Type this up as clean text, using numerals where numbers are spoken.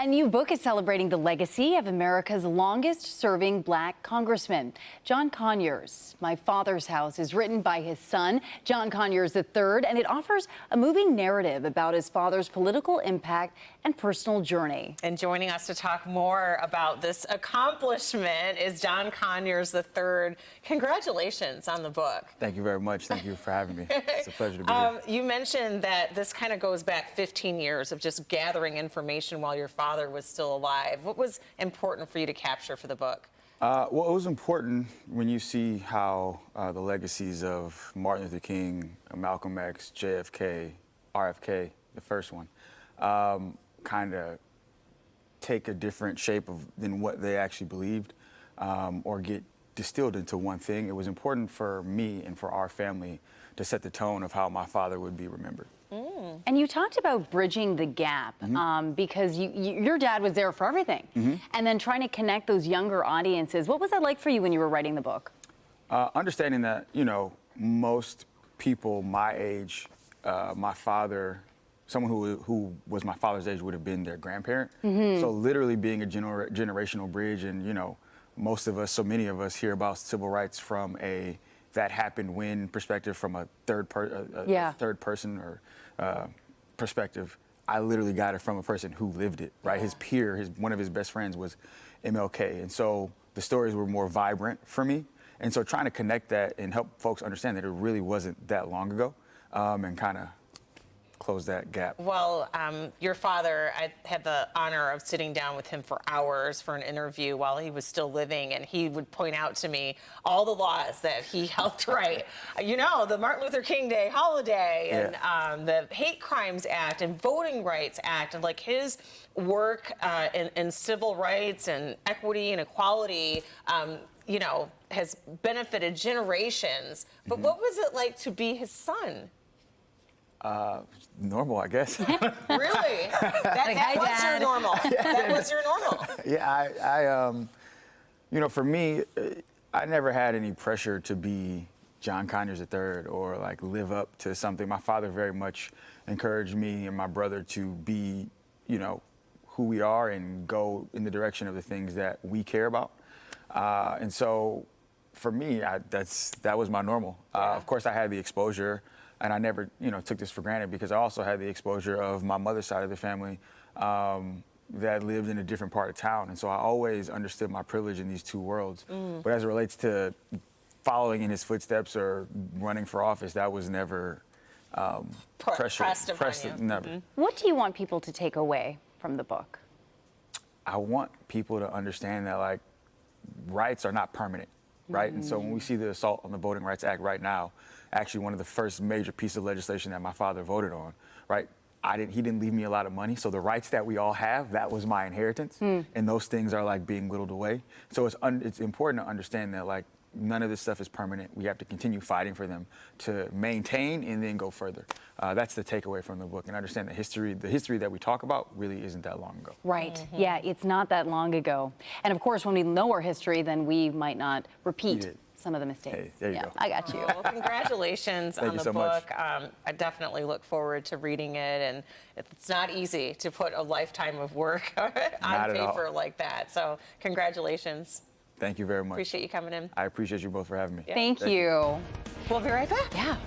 A new book is celebrating the legacy of America's longest-serving Black congressman, John Conyers. My Father's House is written by his son, John Conyers III, and it offers a moving narrative about his father's political impact and personal journey. And joining us to talk more about this accomplishment is John Conyers III. Congratulations on the book. Thank you very much. Thank you for having me. It's a pleasure to be here. You mentioned that this kind of goes back 15 years of just gathering information while your father was still alive. What was important for you to capture for the book? Well, it was important when you see how the legacies of Martin Luther King, Malcolm X, JFK, RFK, the first one, kind of take a different shape than what they actually believed or get distilled into one thing. It was important for me and for our family to set the tone of how my father would be remembered. And you talked about bridging the gap because your dad was there for everything. And then trying to connect those younger audiences. What was that like for you when you were writing the book? Understanding that, you know, most people my age, my father, someone who was my father's age would have been their grandparent. So literally being a generational bridge, and, you know, most of us, so many of us hear about civil rights from a that happened when perspective, from a third person or perspective. I literally got it from a person who lived it, right? His peer, one of his best friends was MLK. And so the stories were more vibrant for me. And so trying to connect that and help folks understand that it really wasn't that long ago, and kind of close that gap. Well, your father, I had the honor of sitting down with him for hours for an interview while he was still living, and he would point out to me all the laws that he helped write. You know, the Martin Luther King Day holiday, and the Hate Crimes Act and Voting Rights Act, and like his work in civil rights and equity and equality, you know, has benefited generations. But what was it like to be his son? Normal, I guess. Really? That was your normal. That was your normal. Yeah, you know, for me, I never had any pressure to be John Conyers III or like live up to something. My father very much encouraged me and my brother to be, you know, who we are and go in the direction of the things that we care about. And so for me, that was my normal. Of course, I had the exposure. And I never, you know, took this for granted because I also had the exposure of my mother's side of the family that lived in a different part of town. And so I always understood my privilege in these two worlds. But as it relates to following in his footsteps or running for office, that was never pressed upon you. Never. What do you want people to take away from the book? I want people to understand that, like, rights are not permanent, right? And so when we see the assault on the Voting Rights Act right now, actually one of the first major pieces of legislation that my father voted on, right? He didn't leave me a lot of money, so the rights that we all have, that was my inheritance, and those things are like being whittled away. So it's important to understand that, like, none of this stuff is permanent. We have to continue fighting for them to maintain and then go further. That's the takeaway from the book, and understand that the history that we talk about really isn't that long ago. Right. Yeah, it's not that long ago. And of course, when we know our history, then we might not repeat some of the mistakes. Hey, there you go. I got you. Well, congratulations on the so book. much. I definitely look forward to reading it, and it's not easy to put a lifetime of work on paper like that. So congratulations. Thank you very much. Appreciate you coming in. I appreciate you both for having me. Thank you. We'll be right back. Yeah.